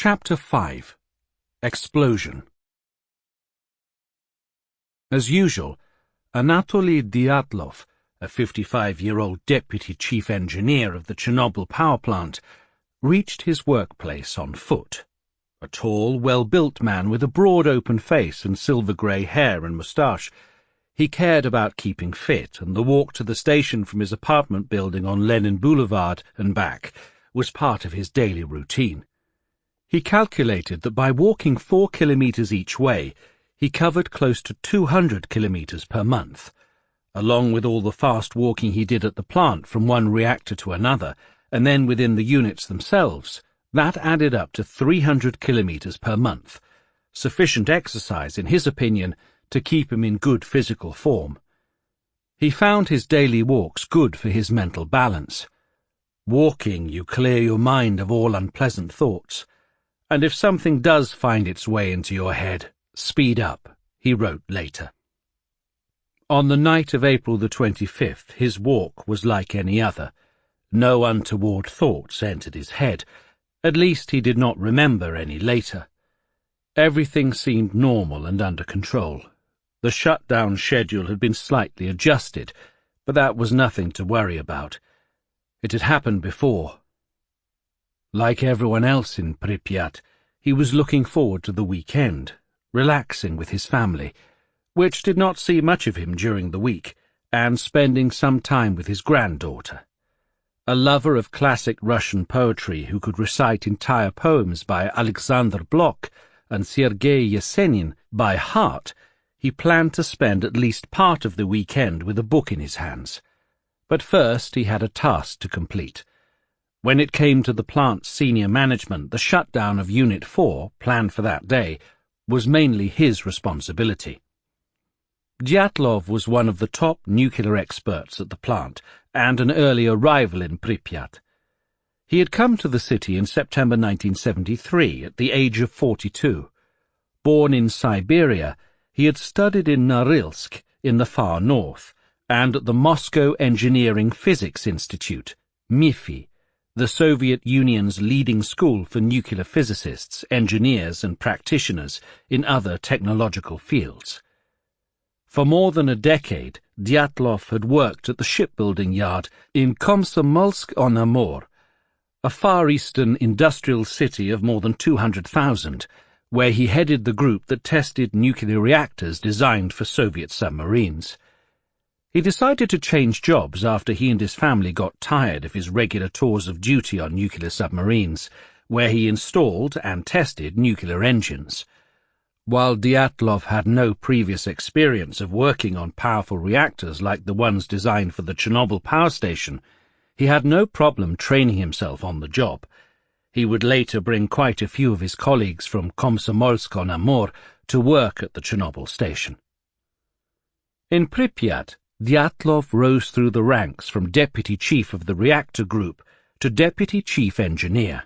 Chapter 5. Explosion. As usual, Anatoly Dyatlov, a 55-year-old deputy chief engineer of the Chernobyl power plant, reached his workplace on foot. A tall, well-built man with a broad open face and silver-grey hair and moustache, he cared about keeping fit, and the walk to the station from his apartment building on Lenin Boulevard and back was part of his daily routine. He calculated that by walking 4 kilometers each way, he covered close to 200 kilometers per month. Along with all the fast walking he did at the plant from one reactor to another, and then within the units themselves, that added up to 300 kilometers per month, sufficient exercise, in his opinion, to keep him in good physical form. He found his daily walks good for his mental balance. Walking, you clear your mind of all unpleasant thoughts. And if something does find its way into your head, speed up, he wrote later. On the night of April the 25th, his walk was like any other. No untoward thoughts entered his head. At least he did not remember any later. Everything seemed normal and under control. The shutdown schedule had been slightly adjusted, but that was nothing to worry about. It had happened before. Like everyone else in Pripyat, he was looking forward to the weekend, relaxing with his family, which did not see much of him during the week, and spending some time with his granddaughter. A lover of classic Russian poetry who could recite entire poems by Alexander Blok and Serhii Yesenin by heart, he planned to spend at least part of the weekend with a book in his hands. But first he had a task to complete. When it came to the plant's senior management, the shutdown of Unit 4, planned for that day, was mainly his responsibility. Dyatlov was one of the top nuclear experts at the plant, and an early arrival in Pripyat. He had come to the city in September 1973, at the age of 42. Born in Siberia, he had studied in Norilsk, in the far north, and at the Moscow Engineering Physics Institute, MIFI, the Soviet Union's leading school for nuclear physicists, engineers and practitioners in other technological fields. For more than a decade, Dyatlov had worked at the shipbuilding yard in Komsomolsk-on-Amur, a Far Eastern industrial city of more than 200,000, where he headed the group that tested nuclear reactors designed for Soviet submarines. He decided to change jobs after he and his family got tired of his regular tours of duty on nuclear submarines, where he installed and tested nuclear engines. While Dyatlov had no previous experience of working on powerful reactors like the ones designed for the Chernobyl power station, he had no problem training himself on the job. He would later bring quite a few of his colleagues from Komsomolsk-on-Amur to work at the Chernobyl station. In Pripyat, Dyatlov rose through the ranks from deputy chief of the reactor group to deputy chief engineer.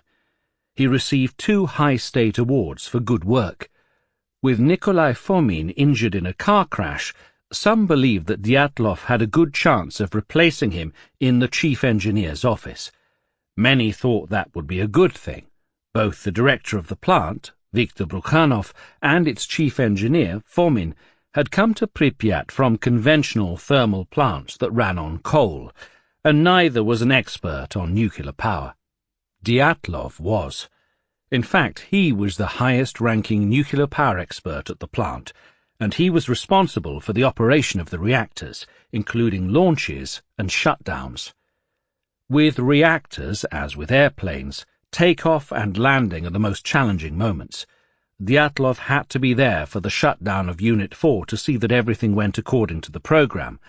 He received 2 high state awards for good work. With Nikolai Fomin injured in a car crash, some believed that Dyatlov had a good chance of replacing him in the chief engineer's office. Many thought that would be a good thing. Both the director of the plant, Viktor Brukhanov, and its chief engineer, Fomin, had come to Pripyat from conventional thermal plants that ran on coal, and neither was an expert on nuclear power. Dyatlov was. In fact, he was the highest-ranking nuclear power expert at the plant, and he was responsible for the operation of the reactors, including launches and shutdowns. With reactors, as with airplanes, takeoff and landing are the most challenging moments. Dyatlov had to be there for the shutdown of Unit 4 to see that everything went according to the program.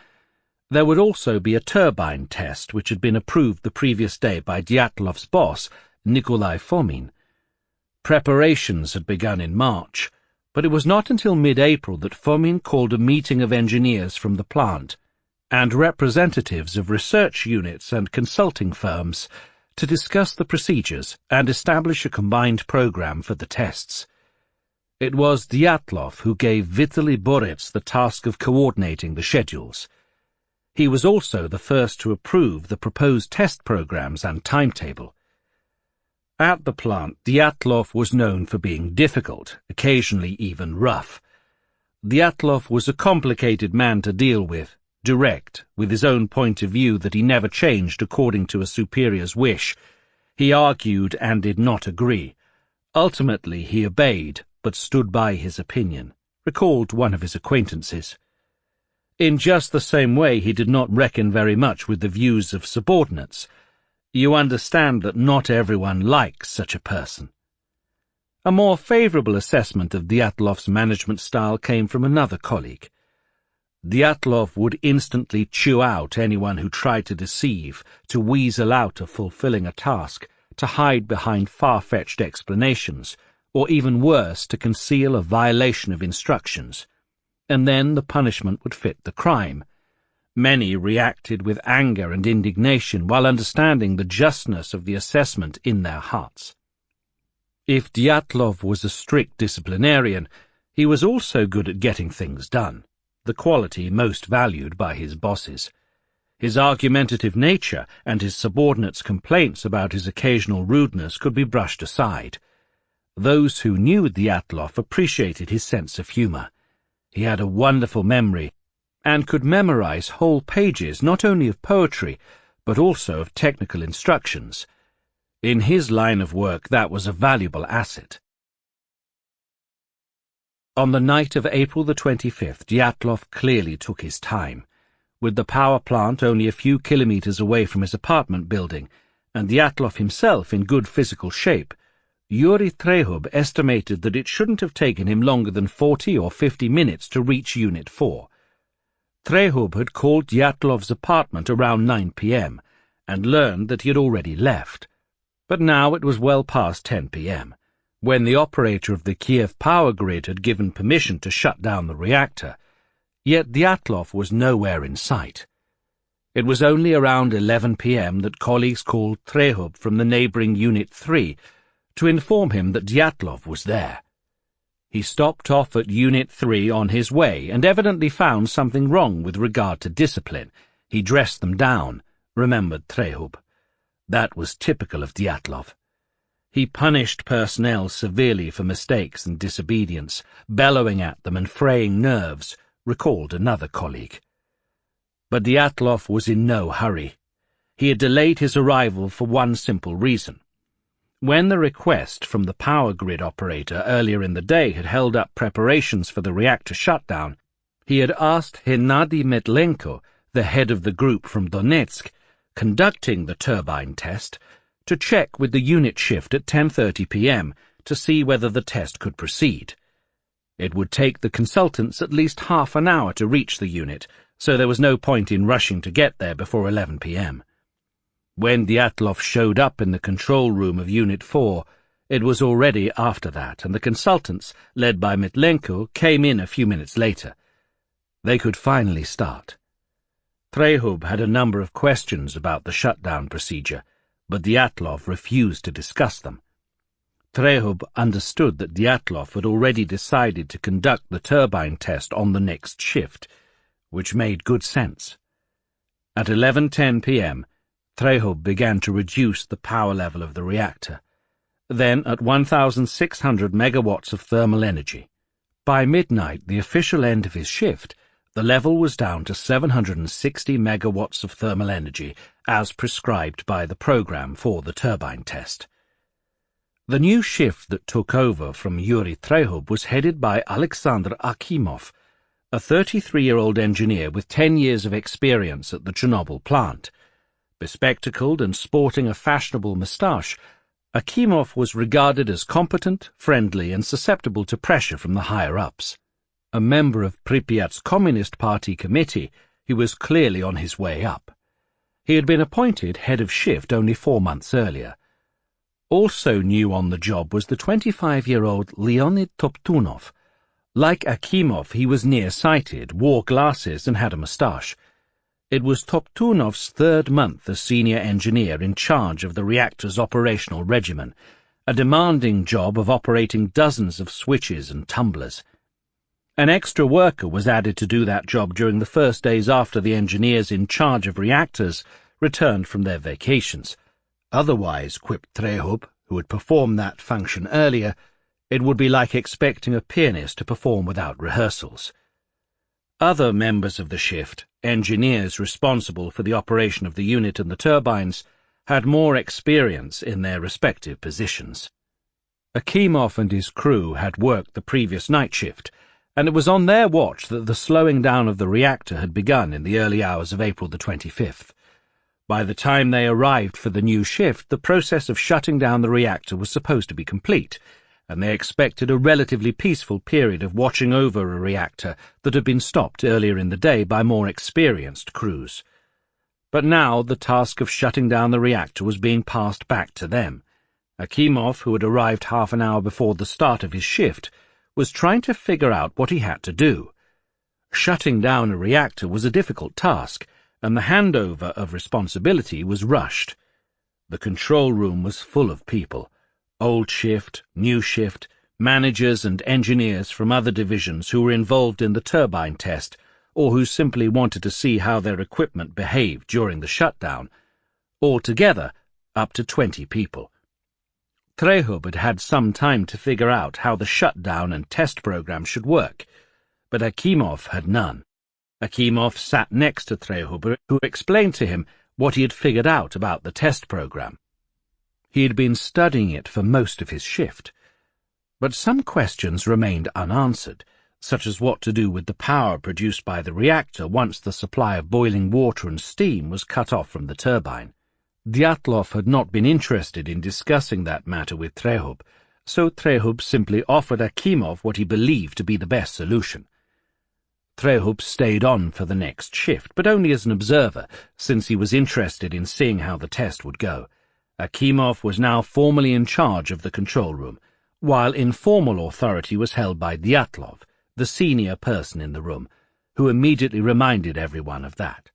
There would also be a turbine test which had been approved the previous day by Dyatlov's boss, Nikolai Fomin. Preparations had begun in March, but it was not until mid-April that Fomin called a meeting of engineers from the plant and representatives of research units and consulting firms to discuss the procedures and establish a combined program for the tests. It was Dyatlov who gave Vitaly Borets the task of coordinating the schedules. He was also the first to approve the proposed test programs and timetable. At the plant, Dyatlov was known for being difficult, occasionally even rough. Dyatlov was a complicated man to deal with, direct, with his own point of view that he never changed according to a superior's wish. He argued and did not agree. Ultimately he obeyed, but stood by his opinion, recalled one of his acquaintances. In just the same way he did not reckon very much with the views of subordinates. You understand that not everyone likes such a person. A more favourable assessment of Dyatlov's management style came from another colleague. Dyatlov would instantly chew out anyone who tried to deceive, to weasel out of fulfilling a task, to hide behind far-fetched explanations, or even worse, to conceal a violation of instructions. And then the punishment would fit the crime. Many reacted with anger and indignation while understanding the justness of the assessment in their hearts. If Dyatlov was a strict disciplinarian, he was also good at getting things done, the quality most valued by his bosses. His argumentative nature and his subordinates' complaints about his occasional rudeness could be brushed aside. Those who knew Dyatlov appreciated his sense of humour. He had a wonderful memory, and could memorize whole pages not only of poetry, but also of technical instructions. In his line of work that was a valuable asset. On the night of April the 25th, Dyatlov clearly took his time. With the power plant only a few kilometers away from his apartment building, and Dyatlov himself in good physical shape, Yuri Trehub estimated that it shouldn't have taken him longer than 40 or 50 minutes to reach Unit 4. Trehub had called Dyatlov's apartment around 9 p.m. and learned that he had already left. But now it was well past 10 p.m., when the operator of the Kiev power grid had given permission to shut down the reactor, yet Dyatlov was nowhere in sight. It was only around 11 p.m. that colleagues called Trehub from the neighbouring Unit 3 to inform him that Dyatlov was there. He stopped off at Unit 3 on his way and evidently found something wrong with regard to discipline. He dressed them down, remembered Trehub. That was typical of Dyatlov. He punished personnel severely for mistakes and disobedience, bellowing at them and fraying nerves, recalled another colleague. But Dyatlov was in no hurry. He had delayed his arrival for one simple reason. When the request from the power grid operator earlier in the day had held up preparations for the reactor shutdown, he had asked Hennady Metlenko, the head of the group from Donetsk, conducting the turbine test, to check with the unit shift at 10:30 p.m. to see whether the test could proceed. It would take the consultants at least half an hour to reach the unit, so there was no point in rushing to get there before 11 p.m. When Dyatlov showed up in the control room of Unit 4, it was already after that, and the consultants, led by Metlenko, came in a few minutes later. They could finally start. Trehub had a number of questions about the shutdown procedure, but Dyatlov refused to discuss them. Trehub understood that Dyatlov had already decided to conduct the turbine test on the next shift, which made good sense. At 11:10 p.m., Trehub began to reduce the power level of the reactor. Then at 1,600 megawatts of thermal energy. By midnight, the official end of his shift, the level was down to 760 megawatts of thermal energy, as prescribed by the program for the turbine test. The new shift that took over from Yuri Trehub was headed by Alexander Akimov, a 33-year-old engineer with 10 years of experience at the Chernobyl plant. Bespectacled and sporting a fashionable moustache, Akimov was regarded as competent, friendly, and susceptible to pressure from the higher-ups. A member of Pripyat's Communist Party committee, he was clearly on his way up. He had been appointed head of shift only 4 months earlier. Also new on the job was the 25-year-old Leonid Toptunov. Like Akimov, he was nearsighted, wore glasses, and had a moustache. It was Toptunov's 3rd month as senior engineer in charge of the reactor's operational regimen, a demanding job of operating dozens of switches and tumblers. An extra worker was added to do that job during the first days after the engineers in charge of reactors returned from their vacations. Otherwise, quipped Trehub, who had performed that function earlier, it would be like expecting a pianist to perform without rehearsals. Other members of the shift, engineers responsible for the operation of the unit and the turbines, had more experience in their respective positions. Akimov and his crew had worked the previous night shift, and it was on their watch that the slowing down of the reactor had begun in the early hours of April the 25th. By the time they arrived for the new shift, the process of shutting down the reactor was supposed to be complete, and they expected a relatively peaceful period of watching over a reactor that had been stopped earlier in the day by more experienced crews. But now the task of shutting down the reactor was being passed back to them. Akimov, who had arrived half an hour before the start of his shift, was trying to figure out what he had to do. Shutting down a reactor was a difficult task, and the handover of responsibility was rushed. The control room was full of people, old shift, new shift, managers and engineers from other divisions who were involved in the turbine test, or who simply wanted to see how their equipment behaved during the shutdown. Altogether, up to 20 people. Serhii had had some time to figure out how the shutdown and test program should work, but Akimov had none. Akimov sat next to Serhii, who explained to him what he had figured out about the test program. He had been studying it for most of his shift, but some questions remained unanswered, such as what to do with the power produced by the reactor once the supply of boiling water and steam was cut off from the turbine. Dyatlov had not been interested in discussing that matter with Serhii, so Serhii simply offered Akimov what he believed to be the best solution. Serhii stayed on for the next shift, but only as an observer, since he was interested in seeing how the test would go. Akimov was now formally in charge of the control room, while informal authority was held by Dyatlov, the senior person in the room, who immediately reminded everyone of that.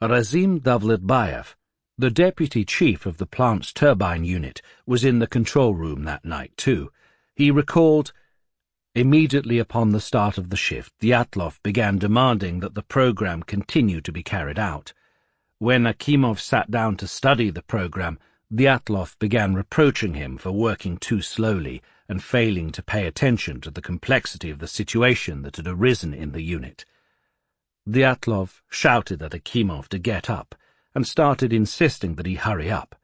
Razim Davletbayev, the deputy chief of the plant's turbine unit, was in the control room that night too. He recalled, "Immediately upon the start of the shift, Dyatlov began demanding that the program continue to be carried out. When Akimov sat down to study the program, Dyatlov began reproaching him for working too slowly and failing to pay attention to the complexity of the situation that had arisen in the unit. Dyatlov shouted at Akimov to get up and started insisting that he hurry up.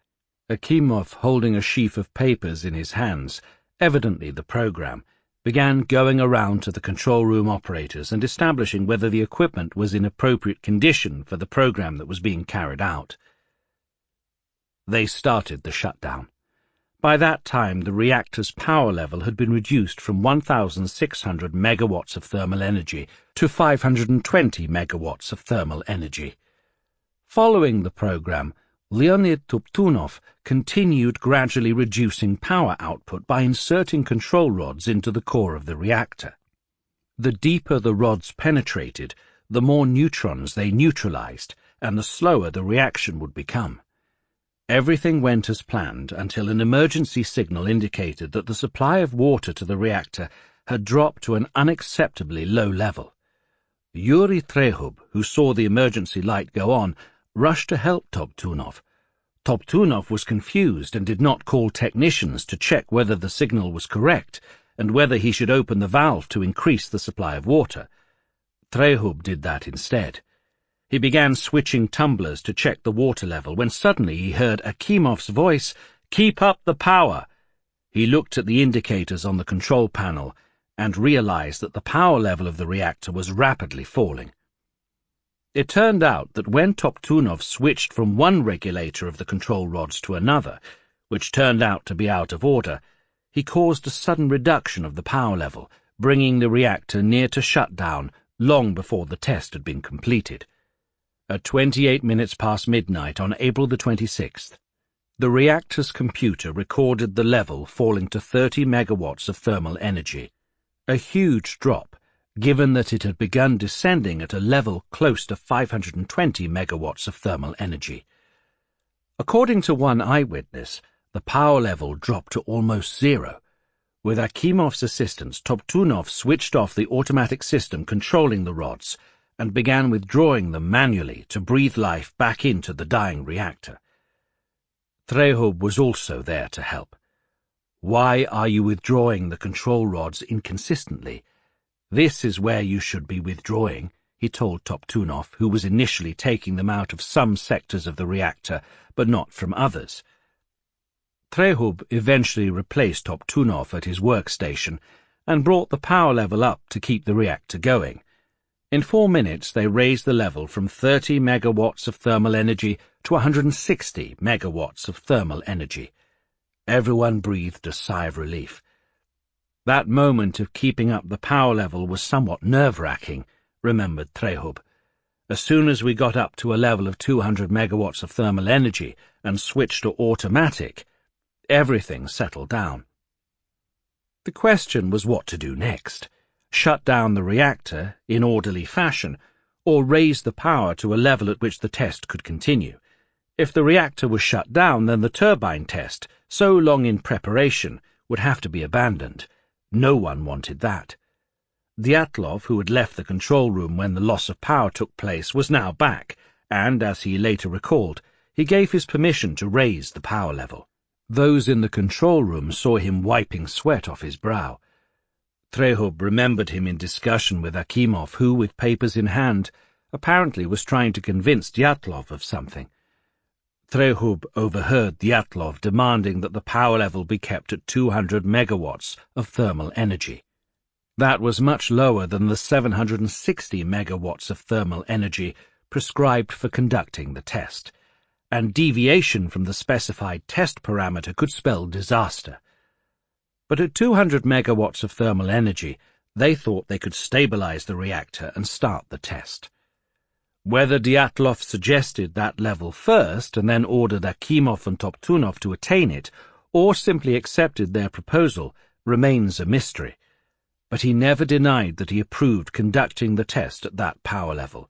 Akimov, holding a sheaf of papers in his hands, evidently the program, began going around to the control room operators and establishing whether the equipment was in appropriate condition for the program that was being carried out. They started the shutdown. By that time, the reactor's power level had been reduced from 1,600 megawatts of thermal energy to 520 megawatts of thermal energy. Following the program, Leonid Toptunov continued gradually reducing power output by inserting control rods into the core of the reactor. The deeper the rods penetrated, the more neutrons they neutralized, and the slower the reaction would become. Everything went as planned until an emergency signal indicated that the supply of water to the reactor had dropped to an unacceptably low level. Yuri Serhii, who saw the emergency light go on, rushed to help Toptunov. Toptunov was confused and did not call technicians to check whether the signal was correct and whether he should open the valve to increase the supply of water. Serhii did that instead. He began switching tumblers to check the water level when suddenly he heard Akimov's voice, "Keep up the power!" He looked at the indicators on the control panel and realized that the power level of the reactor was rapidly falling. It turned out that when Toptunov switched from one regulator of the control rods to another, which turned out to be out of order, he caused a sudden reduction of the power level, bringing the reactor near to shutdown long before the test had been completed. At 28 minutes past midnight on April the 26th, the reactor's computer recorded the level falling to 30 megawatts of thermal energy, a huge drop, given that it had begun descending at a level close to 520 megawatts of thermal energy. According to one eyewitness, the power level dropped to almost zero. With Akimov's assistance, Toptunov switched off the automatic system controlling the rods and began withdrawing them manually to breathe life back into the dying reactor. Serhii was also there to help. "Why are you withdrawing the control rods inconsistently? This is where you should be withdrawing," he told Toptunov, who was initially taking them out of some sectors of the reactor, but not from others. Serhii eventually replaced Toptunov at his workstation and brought the power level up to keep the reactor going. In 4 minutes they raised the level from 30 megawatts of thermal energy to 160 megawatts of thermal energy. Everyone breathed a sigh of relief. That moment of keeping up the power level was somewhat nerve-wracking, remembered Serhii. As soon as we got up to a level of 200 megawatts of thermal energy and switched to automatic, everything settled down. The question was what to do next: shut down the reactor in orderly fashion, or raise the power to a level at which the test could continue. If the reactor was shut down, then the turbine test, so long in preparation, would have to be abandoned. No one wanted that. Dyatlov, who had left the control room when the loss of power took place, was now back, and, as he later recalled, he gave his permission to raise the power level. Those in the control room saw him wiping sweat off his brow. Serhii remembered him in discussion with Akimov, who, with papers in hand, apparently was trying to convince Dyatlov of something. Serhii overheard Dyatlov demanding that the power level be kept at 200 megawatts of thermal energy. That was much lower than the 760 megawatts of thermal energy prescribed for conducting the test, and deviation from the specified test parameter could spell disaster. But at 200 megawatts of thermal energy, they thought they could stabilize the reactor and start the test. Whether Dyatlov suggested that level first and then ordered Akimov and Toptunov to attain it, or simply accepted their proposal, remains a mystery. But he never denied that he approved conducting the test at that power level.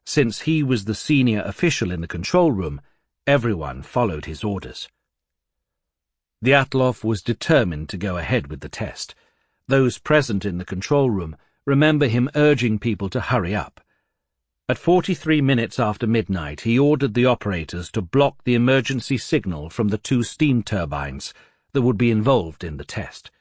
Since he was the senior official in the control room, everyone followed his orders. Dyatlov was determined to go ahead with the test. Those present in the control room remember him urging people to hurry up. At 43 minutes after midnight, he ordered the operators to block the emergency signal from the 2 steam turbines that would be involved in the test.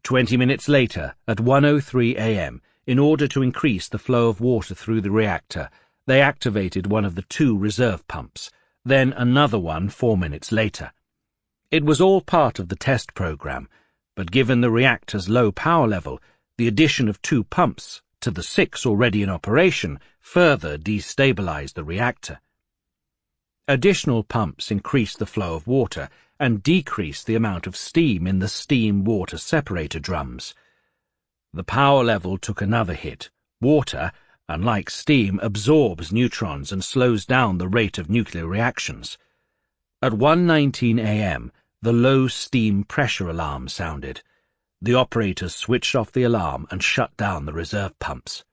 20 minutes later, at 1:03 a.m., in order to increase the flow of water through the reactor, they activated one of the 2 reserve pumps, then another one 4 minutes later. It was all part of the test program, but given the reactor's low power level, the addition of 2 pumps to the 6 already in operation further destabilized the reactor. Additional pumps increased the flow of water and decreased the amount of steam in the steam-water separator drums. The power level took another hit. Water, unlike steam, absorbs neutrons and slows down the rate of nuclear reactions. At 1:19 a.m., the low steam pressure alarm sounded. The operators switched off the alarm and shut down the reserve pumps.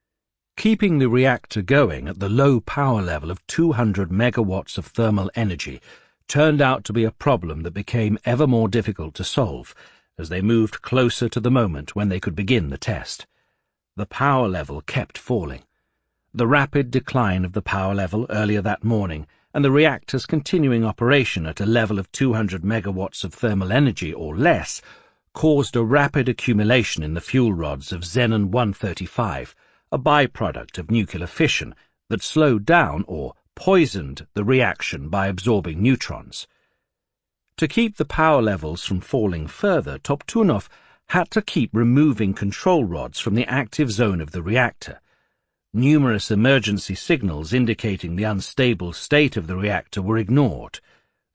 Keeping the reactor going at the low power level of 200 megawatts of thermal energy turned out to be a problem that became ever more difficult to solve as they moved closer to the moment when they could begin the test. The power level kept falling. The rapid decline of the power level earlier that morning and the reactor's continuing operation at a level of 200 megawatts of thermal energy or less caused a rapid accumulation in the fuel rods of xenon-135, a byproduct of nuclear fission that slowed down or poisoned the reaction by absorbing neutrons. To keep the power levels from falling further, Toptunov had to keep removing control rods from the active zone of the reactor. Numerous emergency signals indicating the unstable state of the reactor were ignored.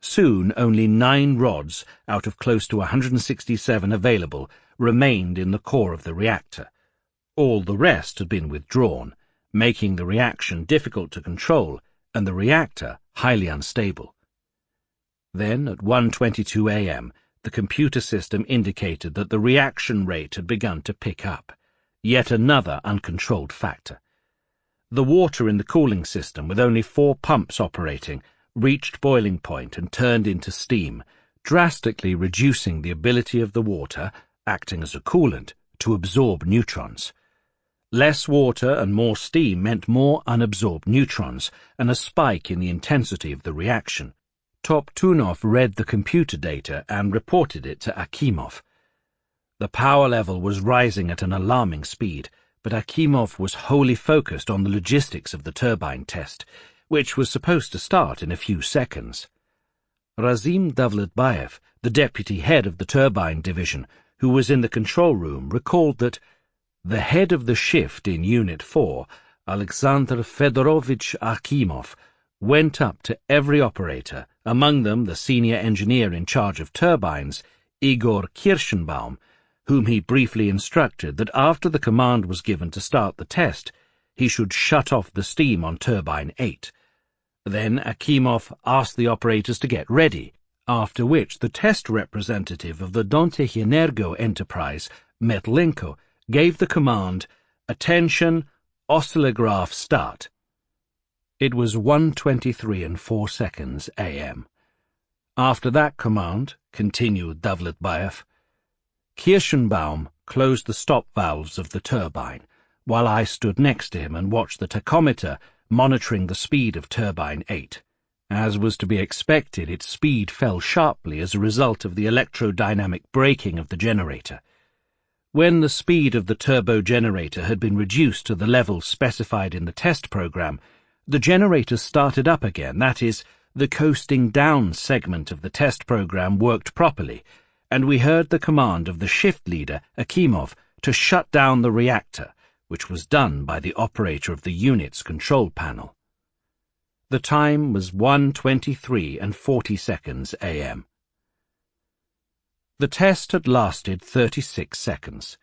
Soon, only 9 rods out of close to 167 available remained in the core of the reactor. All the rest had been withdrawn, making the reaction difficult to control and the reactor highly unstable. Then, at 1:22 a.m., the computer system indicated that the reaction rate had begun to pick up, yet another uncontrolled factor. The water in the cooling system, with only 4 pumps operating, reached boiling point and turned into steam, drastically reducing the ability of the water, acting as a coolant, to absorb neutrons. Less water and more steam meant more unabsorbed neutrons and a spike in the intensity of the reaction. Toptunov read the computer data and reported it to Akimov. The power level was rising at an alarming speed, but Akimov was wholly focused on the logistics of the turbine test, which was supposed to start in a few seconds. Razim Davletbayev, the deputy head of the turbine division, who was in the control room, recalled that the head of the shift in Unit 4, Alexander Fedorovich Akimov, went up to every operator, among them the senior engineer in charge of turbines, Igor Kirschenbaum, whom he briefly instructed that after the command was given to start the test, he should shut off the steam on turbine 8. Then Akimov asked the operators to get ready, after which the test representative of the Dontechenergo enterprise, Metlenko, gave the command, "Attention, oscillograph start." It was 1:23 a.m. After that command, continued Davletbayev, Kirschenbaum closed the stop valves of the turbine, while I stood next to him and watched the tachometer monitoring the speed of turbine 8. As was to be expected, its speed fell sharply as a result of the electrodynamic braking of the generator. When the speed of the turbo generator had been reduced to the level specified in the test program, the generator started up again, that is, the coasting down segment of the test program worked properly, and we heard the command of the shift leader, Akimov, to shut down the reactor, which was done by the operator of the unit's control panel. The time was 1:23:40 a.m. The test had lasted 36 seconds.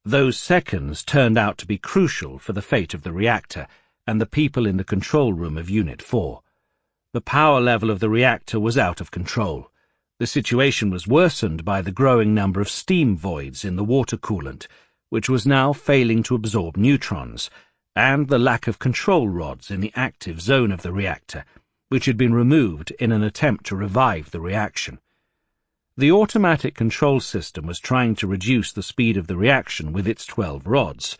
Those seconds turned out to be crucial for the fate of the reactor and the people in the control room of Unit 4. The power level of the reactor was out of control. The situation was worsened by the growing number of steam voids in the water coolant, which was now failing to absorb neutrons, and the lack of control rods in the active zone of the reactor, which had been removed in an attempt to revive the reaction. The automatic control system was trying to reduce the speed of the reaction with its 12 rods,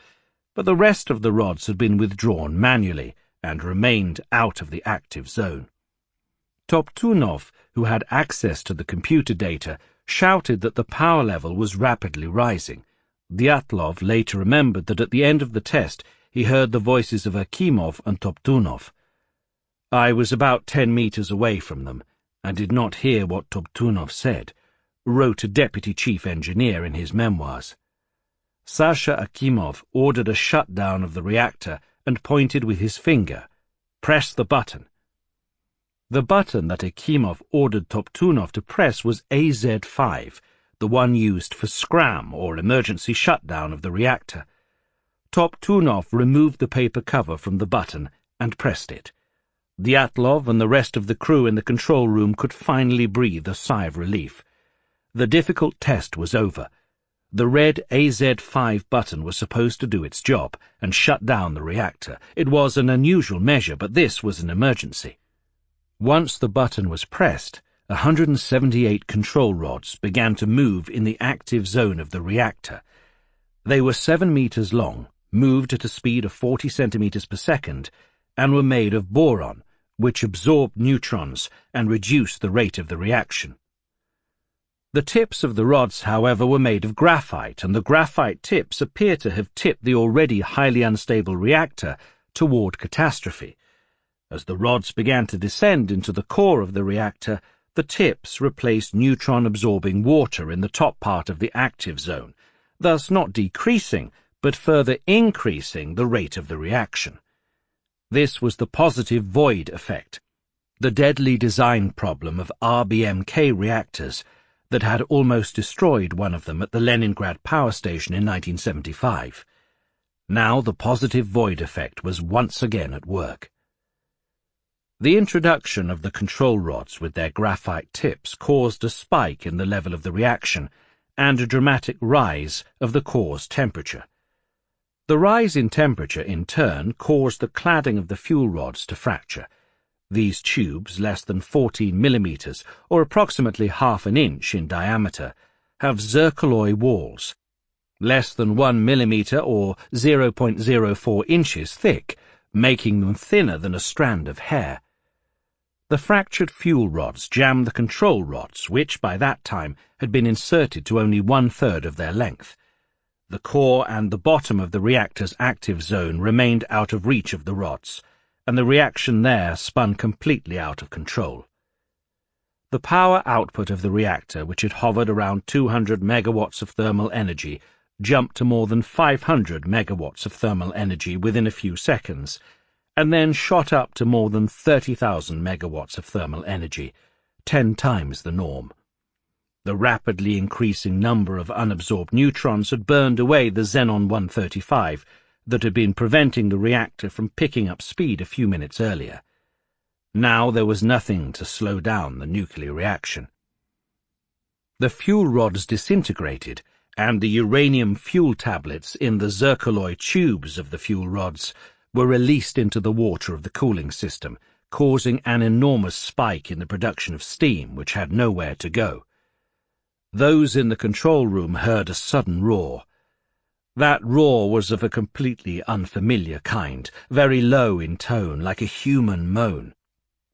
but the rest of the rods had been withdrawn manually and remained out of the active zone. Toptunov, who had access to the computer data, shouted that the power level was rapidly rising. Dyatlov later remembered that at the end of the test he heard the voices of Akimov and Toptunov. I was about 10 meters away from them and did not hear what Toptunov said, wrote a deputy chief engineer in his memoirs. Sasha Akimov ordered a shutdown of the reactor and pointed with his finger. "Press the button." The button that Akimov ordered Toptunov to press was AZ5, the one used for scram or emergency shutdown of the reactor. Toptunov removed the paper cover from the button and pressed it. Dyatlov and the rest of the crew in the control room could finally breathe a sigh of relief. The difficult test was over. The red AZ5 button was supposed to do its job and shut down the reactor. It was an unusual measure, but this was an emergency. Once the button was pressed, 178 control rods began to move in the active zone of the reactor. They were 7 meters long, moved at a speed of 40 centimeters per second, and were made of boron, which absorbed neutrons and reduced the rate of the reaction. The tips of the rods, however, were made of graphite, and the graphite tips appear to have tipped the already highly unstable reactor toward catastrophe. As the rods began to descend into the core of the reactor, the tips replaced neutron-absorbing water in the top part of the active zone, thus not decreasing, but further increasing the rate of the reaction. This was the positive void effect, the deadly design problem of RBMK reactors that had almost destroyed one of them at the Leningrad power station in 1975. Now the positive void effect was once again at work. The introduction of the control rods with their graphite tips caused a spike in the level of the reaction and a dramatic rise of the core's temperature. The rise in temperature, in turn, caused the cladding of the fuel rods to fracture. These tubes, less than 14 millimeters, or approximately half an inch in diameter, have zircaloy walls, less than 1 millimeter or 0.04 inches thick, making them thinner than a strand of hair. The fractured fuel rods jammed the control rods, which by that time had been inserted to only 1/3 of their length. The core and the bottom of the reactor's active zone remained out of reach of the rods, and the reaction there spun completely out of control. The power output of the reactor, which had hovered around 200 megawatts of thermal energy, jumped to more than 500 megawatts of thermal energy within a few seconds, and then shot up to more than 30,000 megawatts of thermal energy, 10 times the norm. The rapidly increasing number of unabsorbed neutrons had burned away the xenon-135 that had been preventing the reactor from picking up speed a few minutes earlier. Now there was nothing to slow down the nuclear reaction. The fuel rods disintegrated, and the uranium fuel tablets in the zircaloy tubes of the fuel rods were released into the water of the cooling system, causing an enormous spike in the production of steam, which had nowhere to go. Those in the control room heard a sudden roar. That roar was of a completely unfamiliar kind, very low in tone, like a human moan.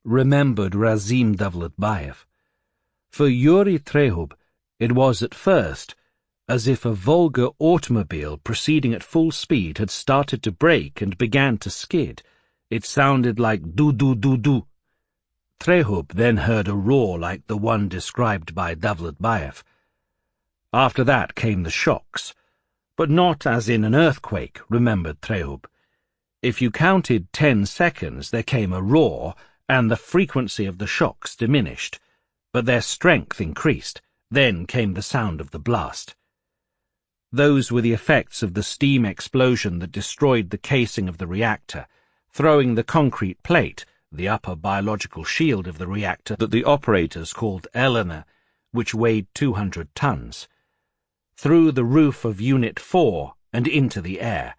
Remembered Razim Davletbaev. For Yuri Trehub, it was at first as if a Volga automobile proceeding at full speed had started to brake and began to skid. It sounded like do-do-do-do. Trehub then heard a roar like the one described by Davletbaev. After that came the shocks, but not as in an earthquake, remembered Trehub. If you counted 10 seconds, there came a roar, and the frequency of the shocks diminished, but their strength increased. Then came the sound of the blast. Those were the effects of the steam explosion that destroyed the casing of the reactor, throwing the concrete plate, the upper biological shield of the reactor that the operators called Elena, which weighed 200 tons, through the roof of Unit 4 and into the air.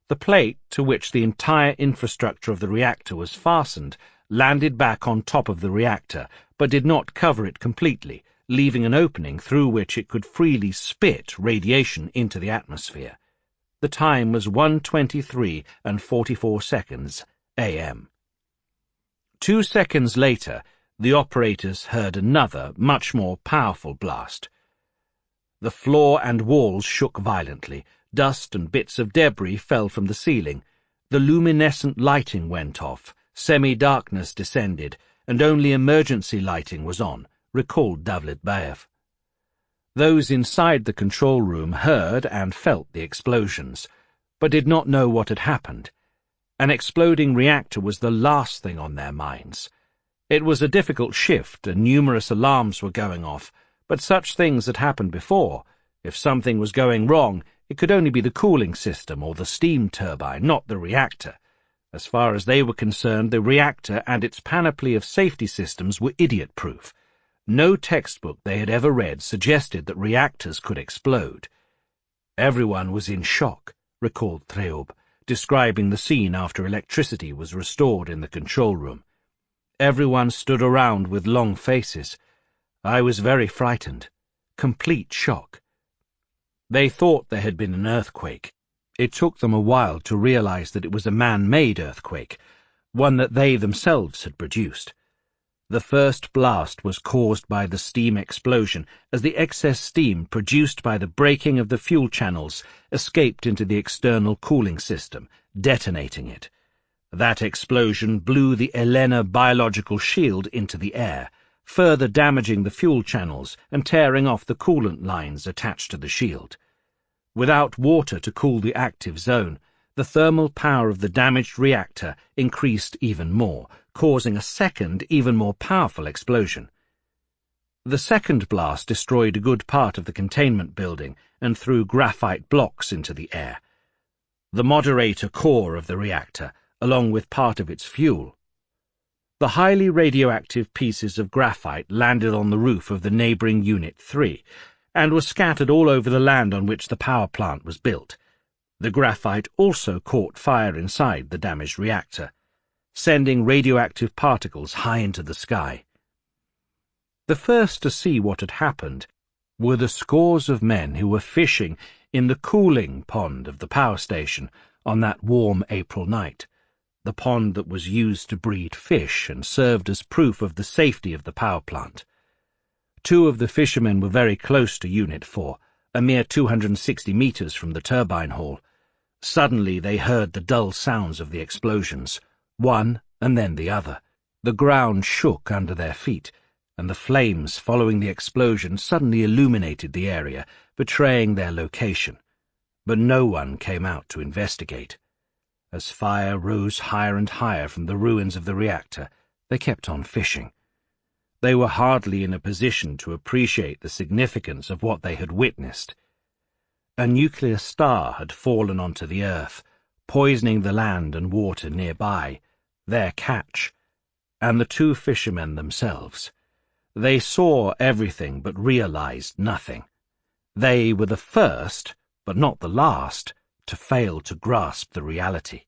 The plate, to which the entire infrastructure of the reactor was fastened, landed back on top of the reactor, but did not cover it completely, leaving an opening through which it could freely spit radiation into the atmosphere. The time was 1:23 and 44 seconds a.m. 2 seconds later, the operators heard another, much more powerful blast. The floor and walls shook violently, dust and bits of debris fell from the ceiling, the luminescent lighting went off, semi-darkness descended, and only emergency lighting was on, recalled Davletbaev. Those inside the control room heard and felt the explosions, but did not know what had happened. An exploding reactor was the last thing on their minds. It was a difficult shift, and numerous alarms were going off, but such things had happened before. If something was going wrong, it could only be the cooling system or the steam turbine, not the reactor. As far as they were concerned, the reactor and its panoply of safety systems were idiot-proof. No textbook they had ever read suggested that reactors could explode. Everyone was in shock, recalled Trehub, describing the scene after electricity was restored in the control room. Everyone stood around with long faces. I was very frightened. Complete shock. They thought there had been an earthquake. It took them a while to realize that it was a man-made earthquake, one that they themselves had produced. The first blast was caused by the steam explosion, as the excess steam produced by the breaking of the fuel channels escaped into the external cooling system, detonating it. That explosion blew the Elena biological shield into the air, further damaging the fuel channels and tearing off the coolant lines attached to the shield. Without water to cool the active zone, the thermal power of the damaged reactor increased even more, causing a second, even more powerful explosion. The second blast destroyed a good part of the containment building and threw graphite blocks into the air. The moderator core of the reactor, along with part of its fuel. The highly radioactive pieces of graphite landed on the roof of the neighboring Unit 3, and were scattered all over the land on which the power plant was built. The graphite also caught fire inside the damaged reactor, sending radioactive particles high into the sky. The first to see what had happened were the scores of men who were fishing in the cooling pond of the power station on that warm April night. the pond that was used to breed fish and served as proof of the safety of the power plant. 2 of the fishermen were very close to Unit 4, a mere 260 meters from the turbine hall. Suddenly they heard the dull sounds of the explosions, one and then the other. The ground shook under their feet, and the flames following the explosion suddenly illuminated the area, betraying their location. But no one came out to investigate. As fire rose higher and higher from the ruins of the reactor, they kept on fishing. They were hardly in a position to appreciate the significance of what they had witnessed. A nuclear star had fallen onto the earth, poisoning the land and water nearby, their catch, and the 2 fishermen themselves. They saw everything but realized nothing. They were the first, but not the last, to fail to grasp the reality.